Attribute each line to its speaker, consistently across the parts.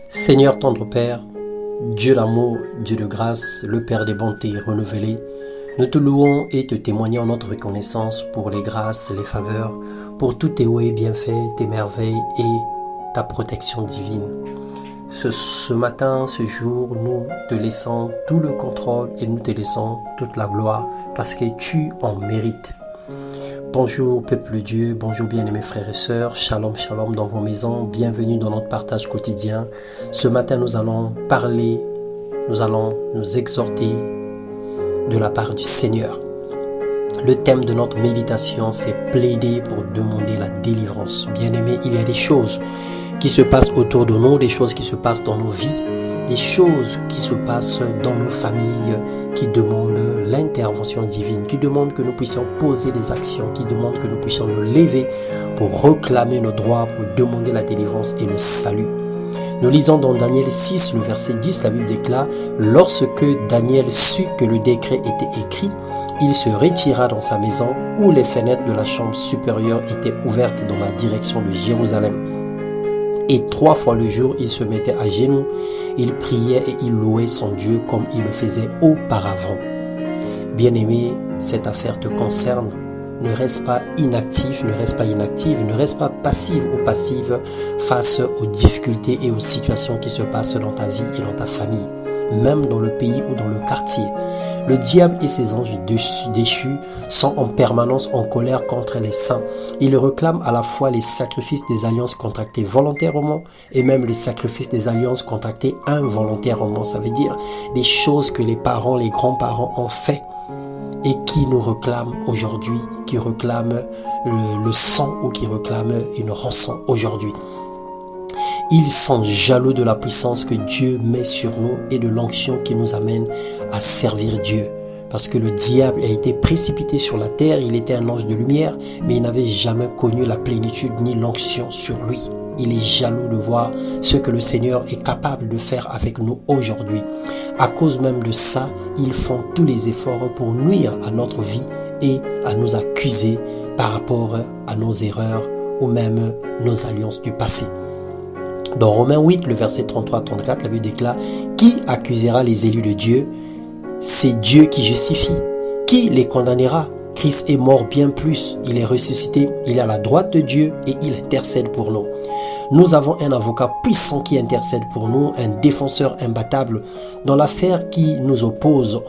Speaker 1: Seigneur tendre Père, Dieu d'amour, Dieu de grâce, le Père des bontés renouvelées, nous te louons et te témoignons notre reconnaissance pour les grâces, les faveurs, pour tous tes hauts et bienfaits, tes merveilles et ta protection divine. Ce matin, ce jour, nous te laissons tout le contrôle et nous te laissons toute la gloire parce que tu en mérites. Bonjour peuple de Dieu, bonjour bien-aimés frères et sœurs, shalom shalom dans vos maisons, bienvenue dans notre partage quotidien. Ce matin nous allons parler, nous allons nous exhorter de la part du Seigneur. Le thème de notre méditation c'est plaider pour demander la délivrance. Bien-aimés, il y a des choses qui se passent autour de nous, des choses qui se passent dans nos vies, des choses qui se passent dans nos familles, qui demandent l'intervention divine, qui demandent que nous puissions poser des actions, qui demandent que nous puissions nous lever pour réclamer nos droits, pour demander la délivrance et le salut. Nous lisons dans Daniel 6, le verset 10, la Bible déclare « Lorsque Daniel sut que le décret était écrit, il se retira dans sa maison où les fenêtres de la chambre supérieure étaient ouvertes dans la direction de Jérusalem. Et 3 fois le jour, il se mettait à genoux, il priait et il louait son Dieu comme il le faisait auparavant. » Bien-aimé, cette affaire te concerne. Ne reste pas inactif, ne reste pas inactive, ne reste pas passive ou passive face aux difficultés et aux situations qui se passent dans ta vie et dans ta famille, même dans le pays ou dans le quartier. Le diable et ses anges déchus sont en permanence en colère contre les saints. Ils réclament à la fois les sacrifices des alliances contractées volontairement et même les sacrifices des alliances contractées involontairement. Ça veut dire des choses que les parents, les grands-parents ont fait et qui nous réclament aujourd'hui, qui réclament le sang ou qui réclament une rançon aujourd'hui. Ils sont jaloux de la puissance que Dieu met sur nous et de l'onction qui nous amène à servir Dieu. Parce que le diable a été précipité sur la terre, il était un ange de lumière, mais il n'avait jamais connu la plénitude ni l'onction sur lui. Il est jaloux de voir ce que le Seigneur est capable de faire avec nous aujourd'hui. À cause même de ça, ils font tous les efforts pour nuire à notre vie et à nous accuser par rapport à nos erreurs ou même nos alliances du passé. Dans Romains 8, le verset 33-34, la Bible déclare « Qui accusera les élus de Dieu? C'est Dieu qui justifie. Qui les condamnera? Christ est mort bien plus, il est ressuscité, il est à la droite de Dieu et il intercède pour nous. Nous avons un avocat puissant qui intercède pour nous, un défenseur imbattable. Dans l'affaire qui nous oppose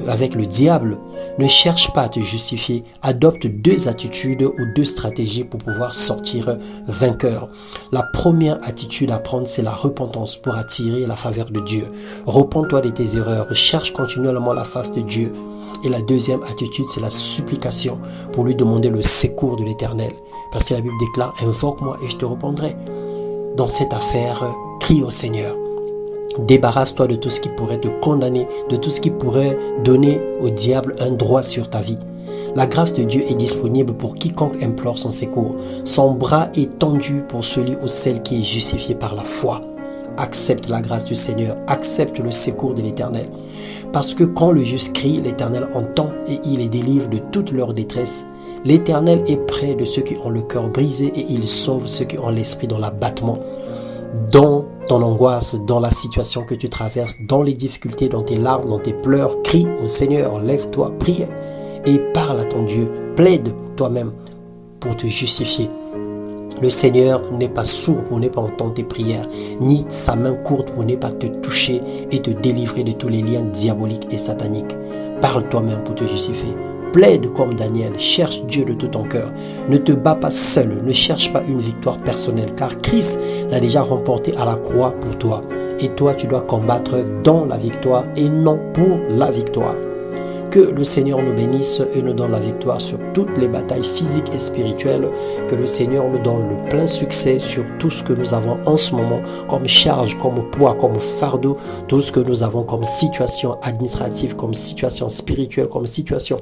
Speaker 1: avec le diable, ne cherche pas à te justifier, adopte 2 attitudes ou 2 stratégies pour pouvoir sortir vainqueur. La première attitude à prendre, c'est la repentance pour attirer la faveur de Dieu. Repens-toi de tes erreurs, cherche continuellement la face de Dieu. Et la deuxième attitude, c'est la supplication pour lui demander le secours de l'Éternel. Parce que la Bible déclare, invoque-moi et je te répondrai. Dans cette affaire, crie au Seigneur. Débarrasse-toi de tout ce qui pourrait te condamner, de tout ce qui pourrait donner au diable un droit sur ta vie. La grâce de Dieu est disponible pour quiconque implore son secours. Son bras est tendu pour celui ou celle qui est justifié par la foi. Accepte la grâce du Seigneur, accepte le secours de l'Éternel. Parce que quand le juste crie, l'Éternel entend et il les délivre de toute leur détresse. L'Éternel est près de ceux qui ont le cœur brisé et il sauve ceux qui ont l'esprit dans l'abattement. Dans ton angoisse, dans la situation que tu traverses, dans les difficultés, dans tes larmes, dans tes pleurs, crie au Seigneur, lève-toi, prie et parle à ton Dieu. Plaide toi-même pour te justifier. Le Seigneur n'est pas sourd pour ne pas entendre tes prières, ni sa main courte pour ne pas te toucher et te délivrer de tous les liens diaboliques et sataniques. Parle toi-même pour te justifier. Plaide comme Daniel, cherche Dieu de tout ton cœur. Ne te bats pas seul, ne cherche pas une victoire personnelle, car Christ l'a déjà remporté à la croix pour toi. Et toi, tu dois combattre dans la victoire et non pour la victoire. Que le Seigneur nous bénisse et nous donne la victoire sur toutes les batailles physiques et spirituelles. Que le Seigneur nous donne le plein succès sur tout ce que nous avons en ce moment comme charge, comme poids, comme fardeau. Tout ce que nous avons comme situation administrative, comme situation spirituelle, comme situation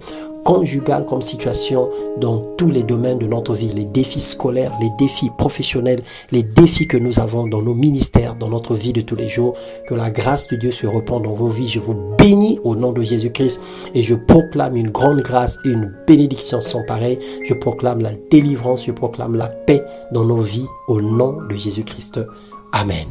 Speaker 1: conjugale comme situation dans tous les domaines de notre vie, les défis scolaires, les défis professionnels, les défis que nous avons dans nos ministères, dans notre vie de tous les jours. Que la grâce de Dieu se répande dans vos vies. Je vous bénis au nom de Jésus-Christ et je proclame une grande grâce et une bénédiction sans pareil. Je proclame la délivrance, je proclame la paix dans nos vies au nom de Jésus-Christ. Amen.